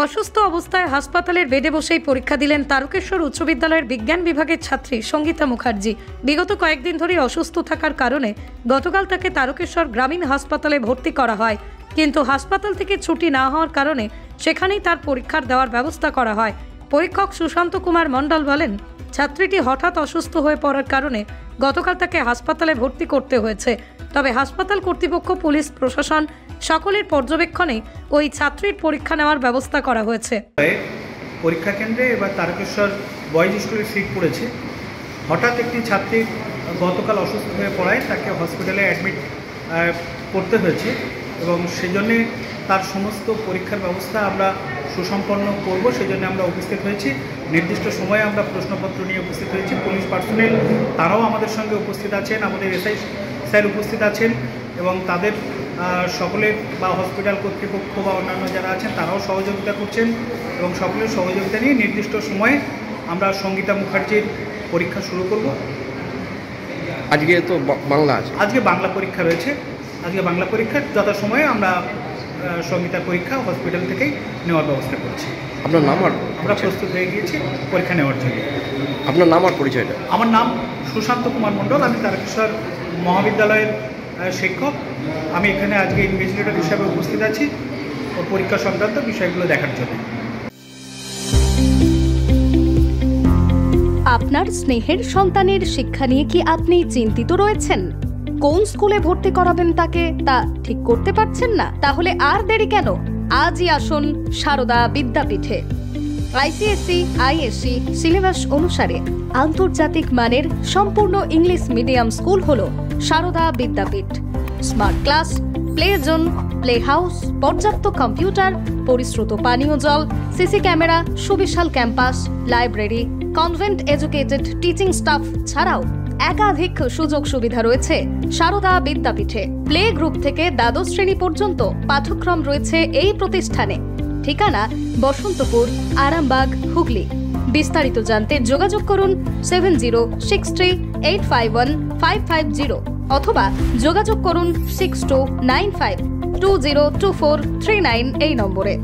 অসুস্থ অবস্থায় হাসপাতালের বেডে বসেই পরীক্ষা দিলেন তারকেশ্বর উচ্চ বিদ্যালয়ের বিজ্ঞান বিভাগের ছাত্রী সঙ্গীতা মুখার্জি। বিগত কয়েকদিন ধরেই অসুস্থ থাকার কারণে গতকাল তাকে তারকেশ্বর গ্রামীণ হাসপাতালে ভর্তি করা হয়, কিন্তু হাসপাতাল থেকে ছুটি না হওয়ার কারণে সেখানেই তার পরীক্ষার দেওয়ার ব্যবস্থা করা হয়। পরীক্ষক সুশান্ত কুমার মণ্ডল বলেন, ছাত্রীটি হঠাৎ অসুস্থ হয়ে পড়ার কারণে গতকাল তাকে হাসপাতালে ভর্তি করতে হয়েছে। তবে হাসপাতাল কর্তৃপক্ষ, পুলিশ প্রশাসন সকলের পর্যবেক্ষণে ওই ছাত্রীর পরীক্ষা নেওয়ার ব্যবস্থা করা হয়েছে। পরীক্ষা কেন্দ্রে এবার তারকেশ্বর বয়েজ স্কুলে সিট পড়েছে। হঠাৎ একটি ছাত্রী গতকাল অসুস্থ হয়ে পড়ায় তাকে হসপিটালে অ্যাডমিট করতে হয়েছে এবং সেজন্যে তার সমস্ত পরীক্ষার ব্যবস্থা আমরা সুসম্পন্ন করব, সেজন্য আমরা উপস্থিত হয়েছি। নির্দিষ্ট সময়ে আমরা প্রশ্নপত্র নিয়ে উপস্থিত হয়েছি। পুলিশ পার্সোনেল তারাও আমাদের সঙ্গে উপস্থিত আছেন, আমাদের এসআই স্যার উপস্থিত আছেন এবং তাদের সকলের বা হসপিটাল কর্তৃপক্ষ বা অন্যান্য যারা আছেন তারাও সহযোগিতা করছেন এবং সকলের সহযোগিতা নিয়ে নির্দিষ্ট সময়ে আমরা সঙ্গীতা মুখার্জির পরীক্ষা শুরু করব। আজকে তো বাংলা আছে, আজকে বাংলা পরীক্ষা রয়েছে। আজকে বাংলা পরীক্ষার যথাসময়ে আমরা সঙ্গীতার পরীক্ষা হসপিটাল থেকেই নেওয়ার ব্যবস্থা করছি। আপনার নাম আর আমরা প্রস্তুত হয়ে গিয়েছি পরীক্ষা নেওয়ার জন্য। আপনার নাম আর পরিচয়টা? আমার নাম সুশান্ত কুমার মণ্ডল, আমি তারকেশ্বর মহাবিদ্যালয়ের শিক্ষক। আমি এখানে আজকে ইনভেস্টিগেটর হিসাবে উপস্থিত আছি ও পরীক্ষা সংক্রান্ত বিষয়গুলো দেখার জন্য। আপনার স্নেহের সন্তানের শিক্ষা নিয়ে কি আপনি চিন্তিত রয়েছেন? কোন স্কুলে ভর্তি করাবেন তাকে তা ঠিক করতে পারছেন না? তাহলে আর দেরি কেন? আজই আসুন সারদা বিদ্যাপীঠে। আইসিএসসি, আইএসসি সিলেবাস অনুসারে আন্তর্জাতিক মানের সম্পূর্ণ ইংলিশ মিডিয়াম স্কুল হলো Sarada Vidyapith. Smart class, play zone, play house, পর্যাপ্ত কম্পিউটার, পরিশ্রুত পানীয় জল, সিসি ক্যামেরা, সুবিশাল campus, library, convent educated teaching staff ছাড়াও একাধিক সুযোগ সুবিধা রয়েছে সারদা বিদ্যাপীঠে। প্লে গ্রুপ থেকে দ্বাদশ শ্রেণী পর্যন্ত পাঠ্যক্রম রয়েছে এই প্রতিষ্ঠানে। ঠিকানা বসন্তপুর, আরামবাগ, হুগলি। বিস্তারিত জানতে যোগাযোগ করুন 7063851550 অথবা যোগাযোগ করুন 6295202439 এই নম্বরে।